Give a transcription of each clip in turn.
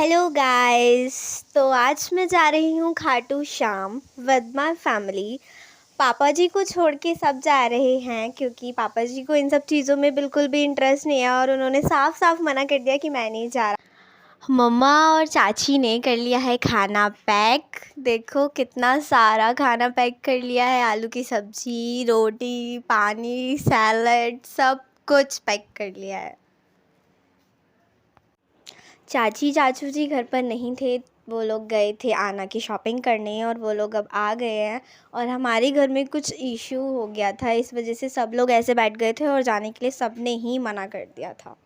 Hello guys. तो आज मैं जा रही हूँ Khatu Shyam with my family. पापा जी को छोड़ के सब जा रहे हैं क्योंकि पापा जी को इन सब चीज़ों में बिल्कुल भी इंटरेस्ट नहीं है और उन्होंने साफ साफ मना कर दिया कि मैं नहीं जा रहा। मम्मा और चाची ने कर लिया है खाना पैक। देखो कितना सारा खाना पैक कर लिया है। आलू की सब्जी, रोटी, पानी, सैलड, सब कुछ पैक कर लिया है। चाची चाचू जी घर पर नहीं थे। वो लोग गए थे आना की शॉपिंग करने और वो लोग अब आ गए हैं। और हमारे घर में कुछ इशू हो गया था, इस वजह से सब लोग ऐसे बैठ गए थे और जाने के लिए सब ने ही मना कर दिया था।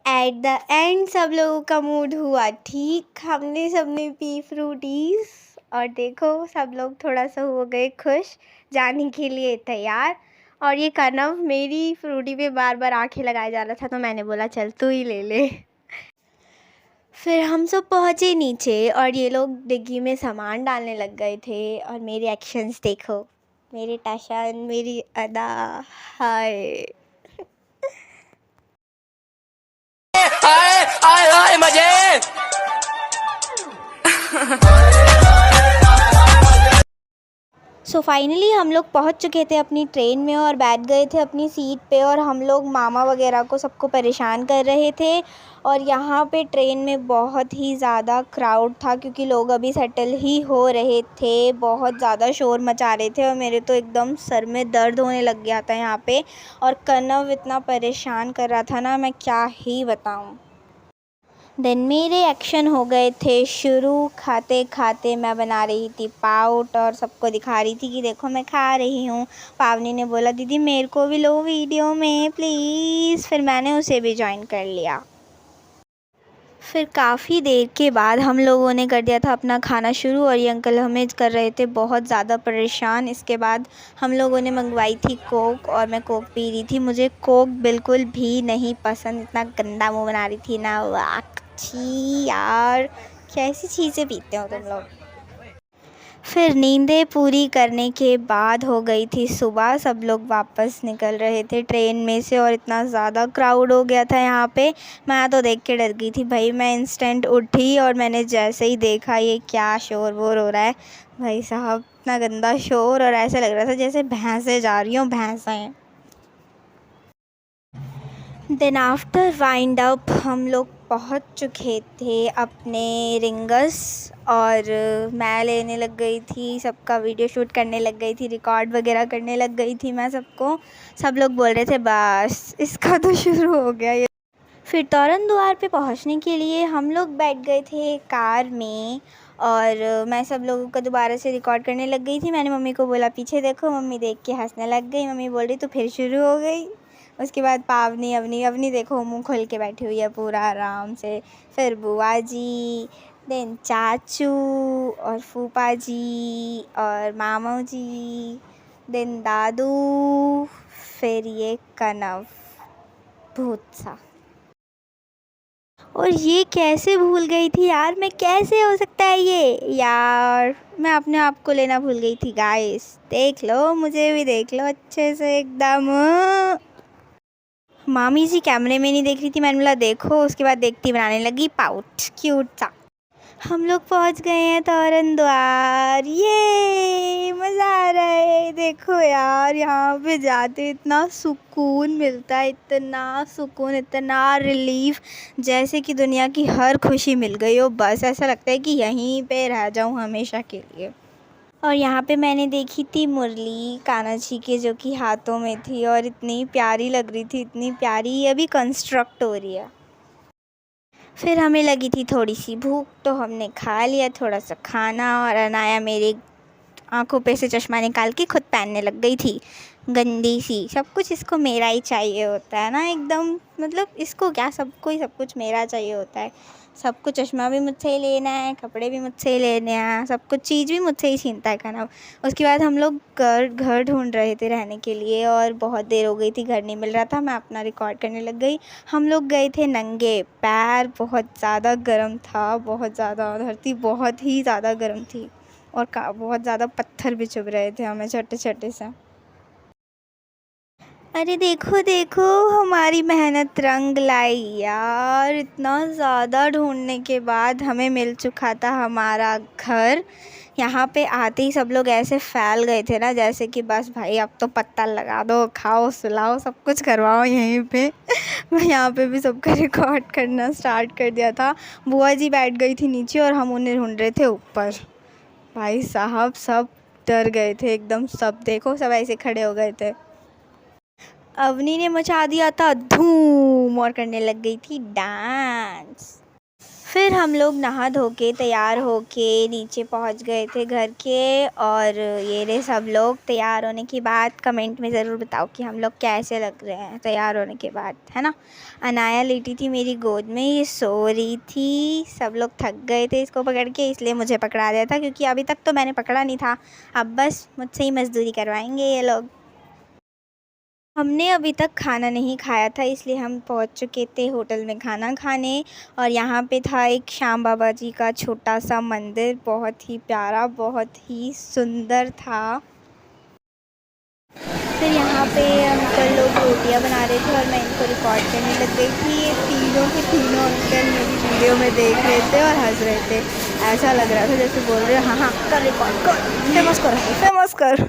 एट द एंड सब लोगों का मूड हुआ ठीक। हमने सबने पी फ्रूटीज़ और देखो सब लोग थोड़ा सा हो गए खुश, जाने के लिए तैयार। और ये कनव मेरी फ्रूटी पे बार बार आंखें लगाए जा रहा था, तो मैंने बोला चल तू ही ले ले। फिर हम सब पहुँचे नीचे और ये लोग डिग्गी में सामान डालने लग गए थे। और मेरे एक्शंस देखो, मेरे टशन, मेरी अदा, हाय। आए आए आए मजे। सो फाइनली हम लोग पहुंच चुके थे अपनी ट्रेन में और बैठ गए थे अपनी सीट पे। और हम लोग मामा वगैरह को सबको परेशान कर रहे थे। और यहाँ पे ट्रेन में बहुत ही ज़्यादा क्राउड था क्योंकि लोग अभी सेटल ही हो रहे थे। बहुत ज़्यादा शोर मचा रहे थे और मेरे तो एकदम सर में दर्द होने लग गया था यहाँ पे। और कनव इतना परेशान कर रहा था ना, मैं क्या ही बताऊँ। देन मेरे एक्शन हो गए थे शुरू। खाते खाते मैं बना रही थी पाउट और सबको दिखा रही थी कि देखो मैं खा रही हूँ। पावनी ने बोला दीदी मेरे को भी लो वीडियो में प्लीज़। फिर मैंने उसे भी ज्वाइन कर लिया। फिर काफ़ी देर के बाद हम लोगों ने कर दिया था अपना खाना शुरू और ये अंकल हमें कर रहे थे बहुत ज़्यादा परेशान। इसके बाद हम लोगों ने मंगवाई थी कोक और मैं कोक पी रही थी। मुझे कोक बिल्कुल भी नहीं पसंद, इतना गंदा मुंह बना रही थी ना। वाक छी यार, कैसी चीज़ें पीते हो तुम लोग। फिर नींदें पूरी करने के बाद हो गई थी सुबह। सब लोग वापस निकल रहे थे ट्रेन में से और इतना ज़्यादा क्राउड हो गया था यहाँ पे। मैं तो देख के डर गई थी भाई। मैं इंस्टेंट उठी और मैंने जैसे ही देखा ये क्या शोर वोर हो रहा है, भाई साहब इतना गंदा शोर। और ऐसे लग रहा था जैसे भैंसें जा रही हों, भैंसें। देन आफ्टर वाइंड अप हम लोग पहुंच चुके थे अपने रिंगस। और मैं लेने लग गई थी, सबका वीडियो शूट करने लग गई थी, रिकॉर्ड वगैरह करने लग गई थी मैं सबको। सब लोग बोल रहे थे बस इसका तो शुरू हो गया ये। फिर तोरण द्वार पे पहुंचने के लिए हम लोग बैठ गए थे कार में। और मैं सब लोगों का दोबारा से रिकॉर्ड करने लग गई थी। मैंने मम्मी को बोला पीछे देखो, मम्मी देख के हंसने लग गई। मम्मी बोल रही तो फिर शुरू हो गई। उसके बाद पावनी, अवनी अवनी देखो मुंह खोल के बैठी हुई है पूरा आराम से। फिर बुआ जी, देन चाचू और फूफा जी और मामू जी, देन दादू, फिर ये कनव भूत सा। और ये कैसे भूल गई थी यार मैं, कैसे हो सकता है ये यार। मैं अपने आप को लेना भूल गई थी गाइस। देख लो, मुझे भी देख लो अच्छे से एकदम। मामी जी कैमरे में नहीं देख रही थी, मैंने बोला देखो। उसके बाद देखती बनाने लगी पाउच क्यूट सा। हम लोग पहुंच गए हैं तोरण द्वार। ये मज़ा आ रहा है। देखो यार यहाँ पे जाते इतना सुकून मिलता है, इतना सुकून, इतना रिलीफ, जैसे कि दुनिया की हर खुशी मिल गई हो। बस ऐसा लगता है कि यहीं पे रह जाऊँ हमेशा के लिए। और यहाँ पे मैंने देखी थी मुरली कान्हा जी के, जो कि हाथों में थी और इतनी प्यारी लग रही थी, इतनी प्यारी। ये अभी कंस्ट्रक्ट हो रही है। फिर हमें लगी थी थोड़ी सी भूख तो हमने खा लिया थोड़ा सा खाना। और अनाया मेरे आंखों पे से चश्मा निकाल के खुद पहनने लग गई थी, गंदी सी। सब कुछ इसको मेरा ही चाहिए होता है ना एकदम। मतलब इसको क्या, सबको ही सब कुछ मेरा चाहिए होता है। सबको चश्मा भी मुझसे ही लेना है, कपड़े भी मुझसे ही लेने हैं, सब कुछ चीज़ भी मुझसे ही छीनता है खाना। उसके बाद हम लोग घर घर ढूंढ रहे थे रहने के लिए और बहुत देर हो गई थी, घर नहीं मिल रहा था। मैं अपना रिकॉर्ड करने लग गई। हम लोग गए थे नंगे पैर, बहुत ज़्यादा गर्म था, बहुत ज़्यादा। धरती बहुत ही ज़्यादा गर्म थी और बहुत ज़्यादा पत्थर भी चुभ रहे थे हमें छोटे छोटे से। अरे देखो देखो, हमारी मेहनत रंग लाई यार। इतना ज़्यादा ढूंढने के बाद हमें मिल चुका था हमारा घर। यहाँ पे आते ही सब लोग ऐसे फैल गए थे ना, जैसे कि बस भाई अब तो पत्ता लगा दो, खाओ सुलाओ सब कुछ करवाओ यहीं पे। मैं यहाँ पे भी सबका रिकॉर्ड करना स्टार्ट कर दिया था। बुआ जी बैठ गई थी नीचे और हम उन्हें ढूंढ रहे थे ऊपर। भाई साहब सब डर गए थे एकदम, सब देखो सब ऐसे खड़े हो गए थे। अवनी ने मचा दिया था धूम और करने लग गई थी डांस। फिर हम लोग नहा धो के तैयार होके नीचे पहुंच गए थे घर के। और ये रहे सब लोग तैयार होने के बाद। कमेंट में ज़रूर बताओ कि हम लोग कैसे लग रहे हैं तैयार होने के बाद, है ना। अनाया लेटी थी मेरी गोद में, ये सो रही थी। सब लोग थक गए थे इसको पकड़ के, इसलिए मुझे पकड़ा दिया था, क्योंकि अभी तक तो मैंने पकड़ा नहीं था। अब बस मुझसे ही मज़दूरी करवाएंगे ये लोग। हमने अभी तक खाना नहीं खाया था, इसलिए हम पहुंच चुके थे होटल में खाना खाने। और यहाँ पे था एक श्याम बाबा जी का छोटा सा मंदिर, बहुत ही प्यारा, बहुत ही सुंदर था। फिर यहाँ पे अंकल लोग रोटियाँ बना रहे थे और मैं इनको रिकॉर्ड करने लग गई थी। ये तीनों के तीनों अंकल मेरी वीडियो में देख रहे थे और हंस रहे थे। ऐसा लग रहा था जैसे बोल रहे हाँ हाँ कर, रिकॉर्ड कर, फेमस कर, फेमस कर।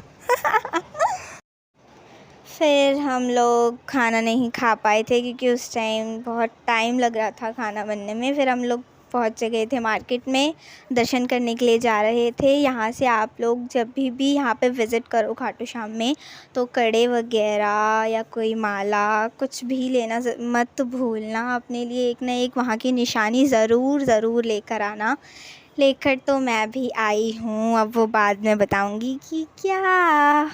फिर हम लोग खाना नहीं खा पाए थे, क्योंकि उस टाइम बहुत टाइम लग रहा था खाना बनने में। फिर हम लोग पहुँच गए थे मार्केट में, दर्शन करने के लिए जा रहे थे। यहाँ से आप लोग जब भी यहाँ पे विज़िट करो खाटू श्याम में, तो कड़े वगैरह या कोई माला कुछ भी लेना मत भूलना। अपने लिए एक ना एक वहाँ की निशानी ज़रूर लेकर आना। लेकर तो मैं भी आई हूँ, अब वो बाद में बताऊँगी कि क्या।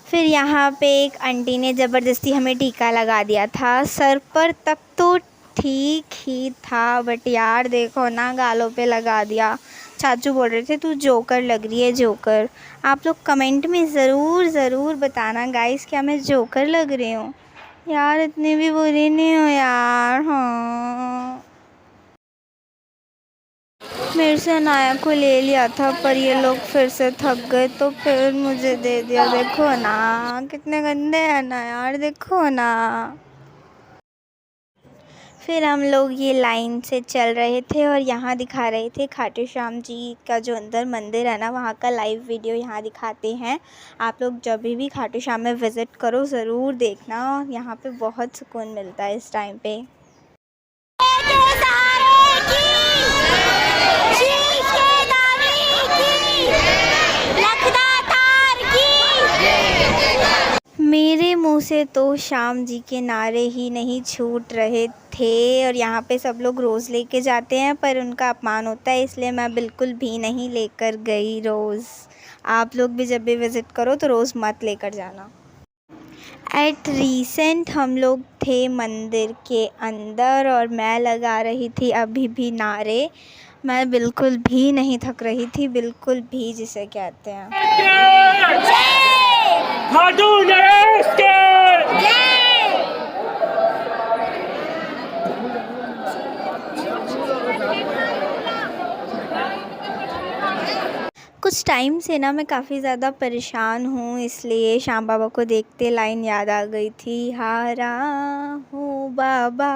फिर यहाँ पे एक आंटी ने ज़बरदस्ती हमें टीका लगा दिया था सर पर। तब तो ठीक ही था, बट यार देखो ना गालों पे लगा दिया। चाचू बोल रहे थे तू जोकर लग रही है, जोकर। आप लोग कमेंट में ज़रूर बताना गाइस, क्या मैं जोकर लग रही हूँ। यार इतनी भी बुरी नहीं हो यार। हाँ, मेरे से अनाया को ले लिया था, पर ये लोग फिर से थक गए तो फिर मुझे दे दिया। देखो ना कितने गंदे हैं ना यार, देखो ना। फिर हम लोग ये लाइन से चल रहे थे और यहाँ दिखा रहे थे खाटू श्याम जी का जो अंदर मंदिर है ना, वहाँ का लाइव वीडियो यहाँ दिखाते हैं। आप लोग जब भी खाटू श्याम में विज़िट करो ज़रूर देखना, यहाँ पे बहुत सुकून मिलता है इस टाइम पे। मेरे मुंह से तो श्याम जी के नारे ही नहीं छूट रहे थे। और यहाँ पे सब लोग रोज़ लेके जाते हैं, पर उनका अपमान होता है, इसलिए मैं बिल्कुल भी नहीं लेकर गई रोज़। आप लोग भी जब भी विज़िट करो तो रोज़ मत लेकर जाना। एट रीसेंट हम लोग थे मंदिर के अंदर और मैं लगा रही थी अभी भी नारे। मैं बिल्कुल भी नहीं थक रही थी, बिल्कुल भी, जिसे कहते हैं। खाटू नरेश के कुछ टाइम से ना मैं काफ़ी ज़्यादा परेशान हूँ, इसलिए श्याम बाबा को देखते लाइन याद आ गई थी। हारा हूँ बाबा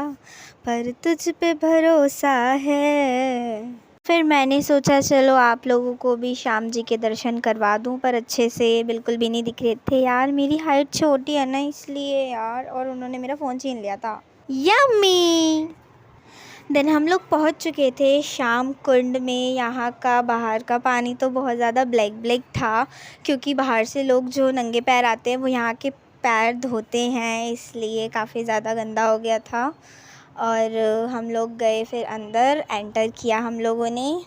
पर तुझ पे भरोसा है। फिर मैंने सोचा चलो आप लोगों को भी श्याम जी के दर्शन करवा दूं, पर अच्छे से बिल्कुल भी नहीं दिख रहे थे यार। मेरी हाइट छोटी है ना इसलिए यार, और उन्होंने मेरा फ़ोन छीन लिया था। यम्मी। देन हम लोग पहुंच चुके थे श्याम कुंड में। यहाँ का बाहर का पानी तो बहुत ज़्यादा ब्लैक था, क्योंकि बाहर से लोग जो नंगे पैर आते हैं वो यहाँ के पैर धोते हैं, इसलिए काफ़ी ज़्यादा गंदा हो गया था। और हम लोग गए, फिर अंदर एंटर किया हम लोगों ने।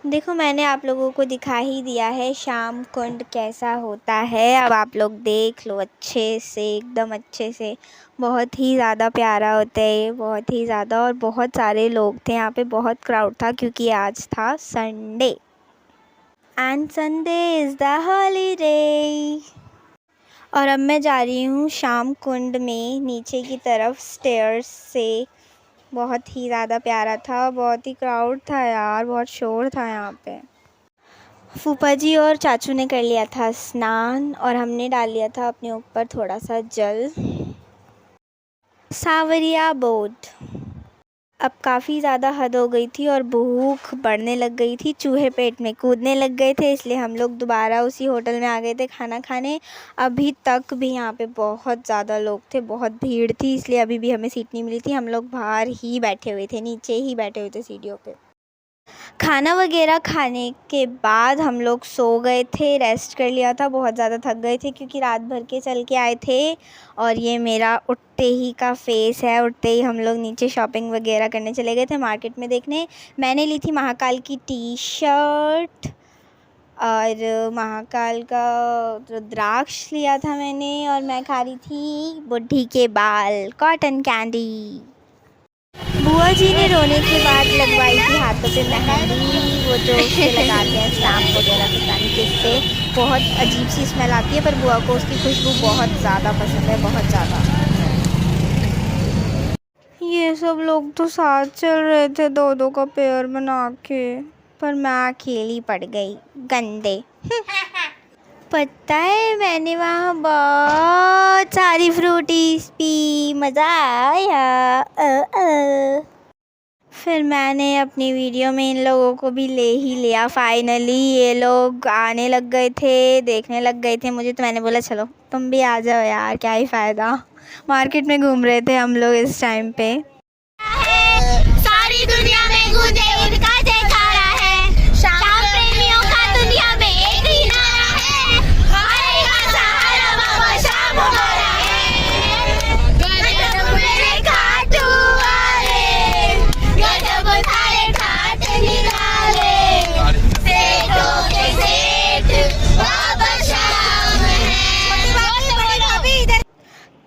देखो मैंने आप लोगों को दिखा ही दिया है श्याम कुंड कैसा होता है। अब आप लोग देख लो अच्छे से, एकदम अच्छे से। बहुत ही ज़्यादा प्यारा होता है ये, बहुत ही ज़्यादा। और बहुत सारे लोग थे यहाँ पे, बहुत क्राउड था, क्योंकि आज था Sunday and Sunday is the holiday. और अब मैं जा रही हूँ श्याम कुंड में नीचे की तरफ स्टेयर्स से। बहुत ही ज़्यादा प्यारा था, बहुत ही क्राउड था यार, बहुत शोर था यहाँ पे। फूफा जी और चाचू ने कर लिया था स्नान और हमने डाल लिया था अपने ऊपर थोड़ा सा जल। सावरिया बोट। अब काफ़ी ज़्यादा हद हो गई थी और भूख बढ़ने लग गई थी, चूहे पेट में कूदने लग गए थे, इसलिए हम लोग दोबारा उसी होटल में आ गए थे खाना खाने। अभी तक भी यहाँ पे बहुत ज़्यादा लोग थे, बहुत भीड़ थी, इसलिए अभी भी हमें सीट नहीं मिली थी। हम लोग बाहर ही बैठे हुए थे, नीचे ही बैठे हुए थे सीढ़ियों पे। खाना वगैरह खाने के बाद हम लोग सो गए थे, रेस्ट कर लिया था, बहुत ज़्यादा थक गए थे क्योंकि रात भर के चल के आए थे। और ये मेरा उठते ही का फेस है। उठते ही हम लोग नीचे शॉपिंग वगैरह करने चले गए थे मार्केट में देखने। मैंने ली थी महाकाल की टी शर्ट और महाकाल का रुद्राक्ष लिया था मैंने, और मैं खा रही थी बुढ़ी के बाल, कॉटन कैंडी। बुआ जी ने रोने के बाद लगवाई थी हाथों पे मेहंदी, वो जो उससे लगाते हैं स्टाम्प वगैरह, पता नहीं किससे। बहुत अजीब सी स्मेल आती है, पर बुआ को उसकी खुशबू बहुत ज़्यादा पसंद है, बहुत ज़्यादा। ये सब लोग तो साथ चल रहे थे, दो दो का पेयर बना के, पर मैं अकेली पड़ गई, गंदे। पता है मैंने वहाँ बहुत सारी फ्रूटीज पी, मज़ा आया। फिर मैंने अपनी वीडियो में इन लोगों को भी ले ही लिया। फाइनली ये लोग आने लग गए थे, देखने लग गए थे मुझे, तो मैंने बोला चलो तुम भी आ जाओ यार, क्या ही फ़ायदा। मार्केट में घूम रहे थे हम लोग इस टाइम पे। सारी दुनिया में गूंजे उनका जयकारा है, शाम प्रेमियों का दुनिया में एक ही नारा है, आएगा सहारा बाबा शाम हमारा है। गजब मेरे खाटू वाले, गजब थारे ठाट निराले, सेठों के सेठ बाबा शाम है।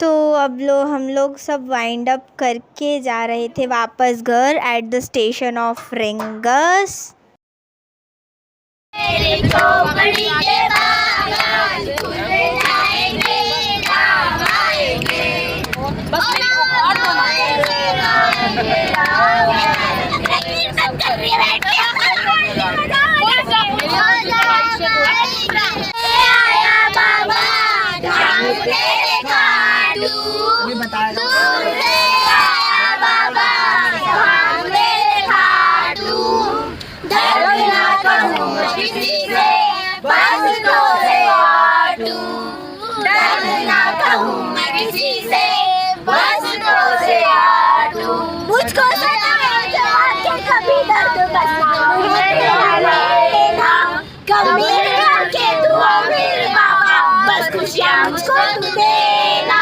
तो अब हम लोग सब वाइंड अप करके जा रहे थे वापस घर at the station of rings. मेरे चौकड़ी के बागान खुल जाएंगे, राम आएंगे, कीर्तन कर रही है बैठ के। आया बाबा धाम तेरे खाटू, दूर से आया बाबा धाम तेरे खाटू, दर्द ना कहूँ किसी से बस तो से आटू, दर्द ना कहूँ मैं किसी से बस तो से आटू। मुझको सताए जो आके कभी दर्द का सामने लेना, कभी आके दुआ मेरे बाबा, बस खुशियाँ मुझको तू देना,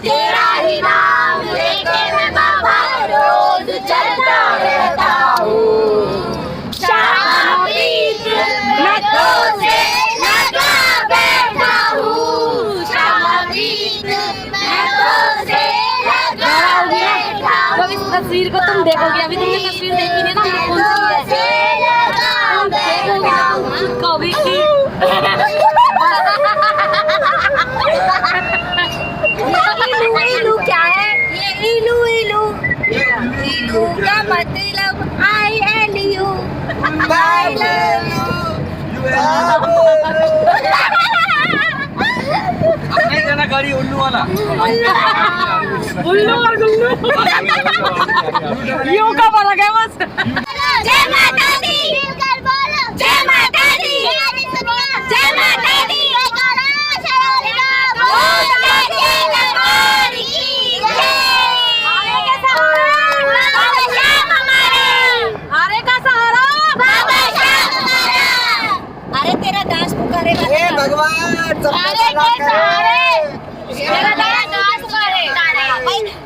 तेरा ही नाम लेके मैं बाबा रोज चलता रहता हूँ। शाम प्रीत मैं तो से लगा बैठा हूँ, शाम प्रीत मैं तो से लगा बैठा हूँ। जब इस तस्वीर को तुम देखोगे, अभी तुमने तस्वीर देखी नहीं ना, कौन सी है कभी की इलू क्या है? ये इलू इलू इलू का मतलब आई एंड यू, आई लव नहीं जाना गाड़ी उल्लू वाला। उल्लू और गुल्लू यूं का फर्क है बस। जय माता दी, जय माता दी, जय माता दी, आरे का सहारा बाबा शाम हमारा। अरे तेरा दास पुकारेगा, हे भगवान आरे के सहारे, तेरा दास पुकारेगा।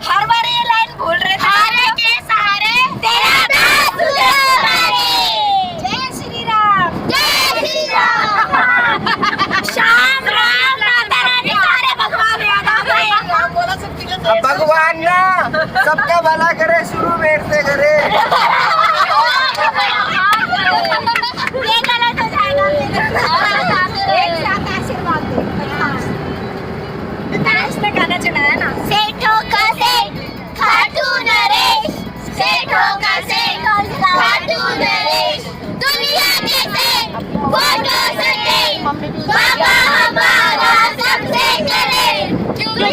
हर बार ये लाइन भूल रहे थे। आरे के सहारे, तेरा दास पुकारे। जय श्री राम, जय श्री राम। शाम राम माता रानी सारे भगवान याद आ गए। अब भगवान ना सबका भला करे, शुरू मेरे से करे। ये गलत हो जाएगा। एक साथ आशीर्वाद दो। डांस में गाना चलाया ना। सेठों का सेठ खाटू नरेश, सेठों का सेठ खाटू नरेश, दुनिया के सेठ वोट हो सके बाबा हमारा सबसे करे क्योंकि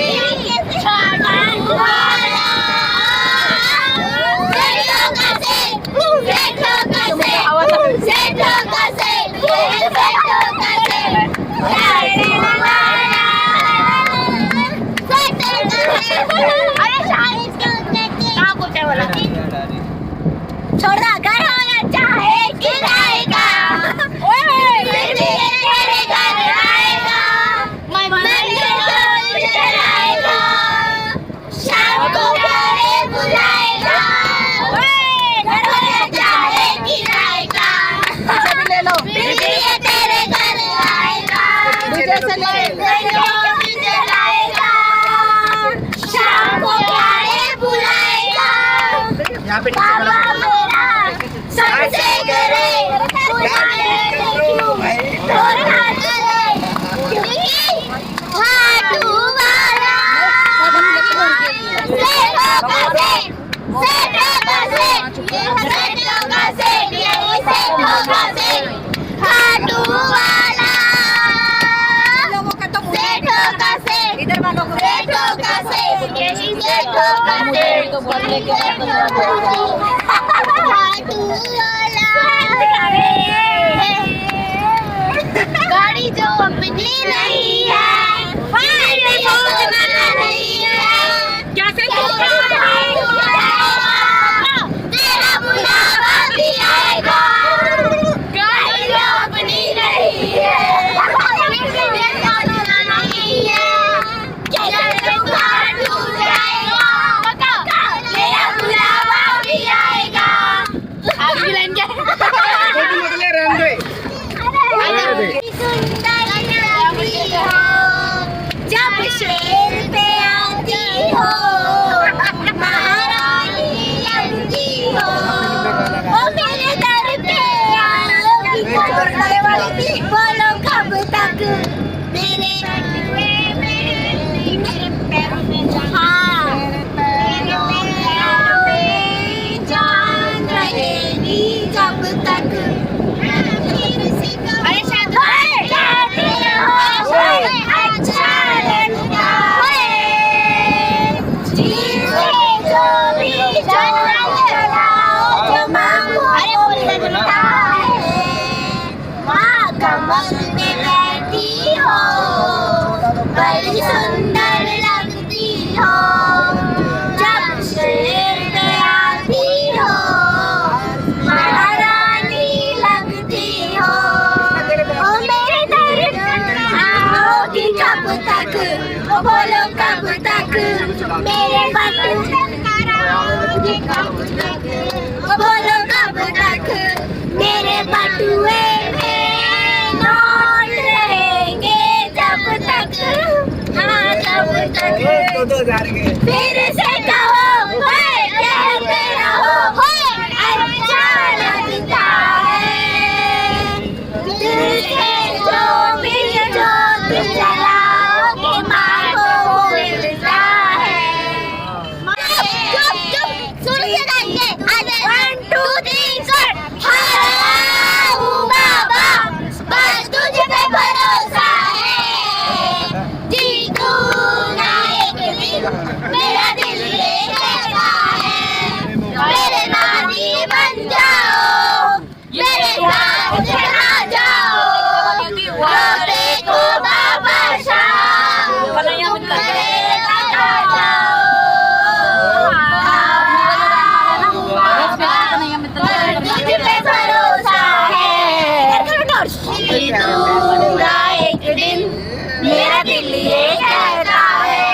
वाला छोड़ना घर होना चाहे किराए का तेरे घर आएगा मंदिर चलाएगा शाम को प्यारे बुलाएगा घर होना चाहे किराए का तेरे घर आएगा चलाएगा शाम को प्यारे बुलाएगा बाबा मेरा सबसे करे हाथू वाला हाथू वाला इधर वालों को गाड़ी जो अपनी नहीं है कैसे तेरा बुलावा भी आएगा गाड़ी जो अपनी नहीं है जब शेर पे आती हो महारानी लगती हो वो मेरे दर पे आओगी बोलो कब तक मेरे पैरों में जान रहेगी जब तक बड़ी सुंदर लगती हो जब शेर पे आती हो महारानी लगती हो ओ मेरे दर आओगी कब तक ओ बोलो कब तक मेरे आओगी कब तक ओ बोलो कब तक मेरे बटुए फिर से कहो कहते रहो अच्छा लगता है दिल से जो भी जोत जलाओ कि माँ को मिलता है चुप सुन के गाएंगे 1 2 3 हाँ बाबा बस तुझ पे भरोसा है जीतूंगा मेरा दिल ये कहता है मेरे नानी बन जाओ मेरे साथ चला जाओ देखो बाबा शाह तुझ पे भरोसा है जीतूंगा एक दिन मेरा दिल ये कहता है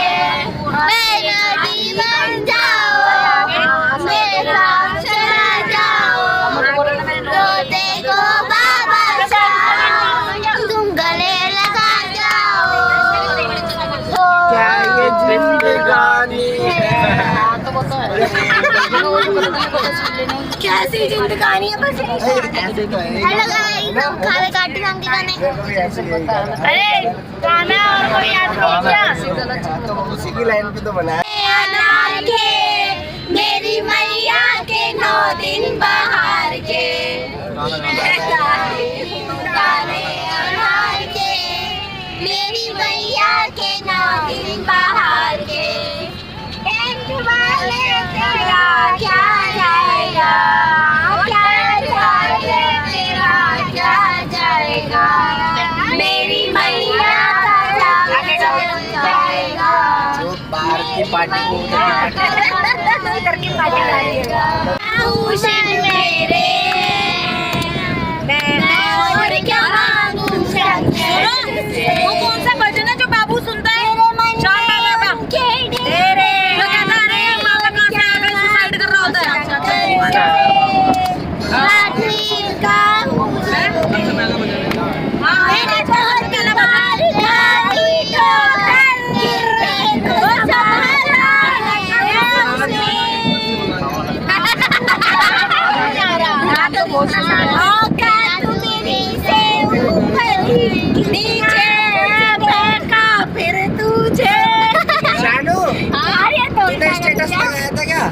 मेरा दिल बन जाओ मेरा चला जाओ तो देखो बाबा शाह तुम गले लगा जाओ क्या ये जिंदगानी है कैसी जिंदगानी है बस ऐसे तो है हेलो गाइस हम खावे काटी नाम के गाने अरे गाना और कोई याद नहीं क्या तो उसी की लाइन पे तो बनाया अनार के मेरी मैया के 9 दिन बाहर के पार्टी को इधर की पार्टी मेरे मैं और क्या मांगू वो कौन सा भजन है जो बाबू सुनता है? तेरे जो कहता है, अरे मामा कहाँ से आ गए, सुसाइड कर रहा होता है। शानू तूने स्टेटस लगाया था क्या?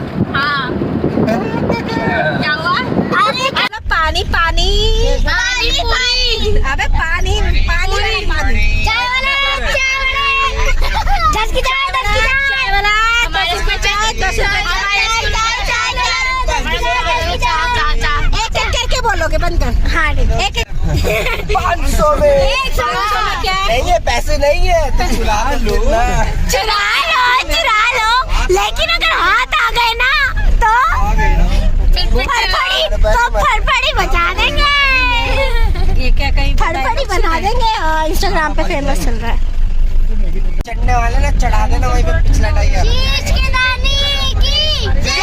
क्या हुआ? अरे पानी पानी पानी पानी अबे पानी पानी पानी चाय वाला 10 की चाय 10 की चाय वाला 10 रुपए चाय 10 रुपए एक करके बोलोगे बंद कर। हाँ एक 500 में 100 में क्या है? नहीं है, पैसे नहीं है तो चुरा लो। चुरा लो लेकिन अगर हाथ आ गए ना तो फड़फड़ी बचा देंगे। ये क्या कहीं फड़फड़ी बना देंगे और इंस्टाग्राम पे फेमस चल रहा है। चढ़ने वाले ना चढ़ा देना वहीं पे पिछला टाइगर। शीश की नानी की जय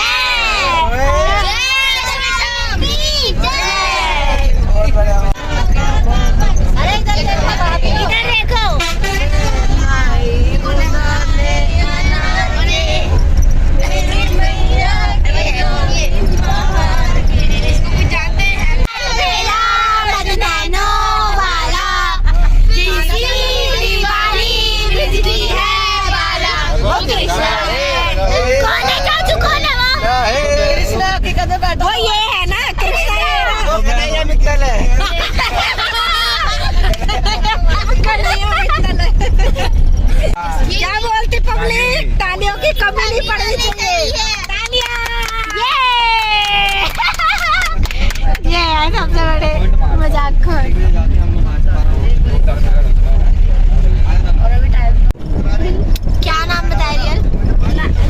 बहुत बढ़िया। अरे इधर देखो वो ये है ना कृष्णा वो कन्हैया मित्तल है। क्या बोलती पब्लिक? तालियों की कमी नहीं पड़नी चाहिए। तालियां ये है सबसे बड़े मजाक खोर। क्या नाम बताया real?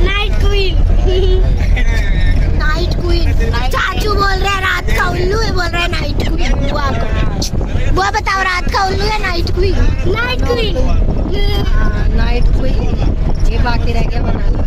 Night queen. Night queen चाचू बोल रहे हैं रात का उल्लू है, बोल रहे हैं नाइट क्वीन। बुआ बताओ रात का उल्लू है night queen? Night queen night कोई ये बाकी रह गया बना लो।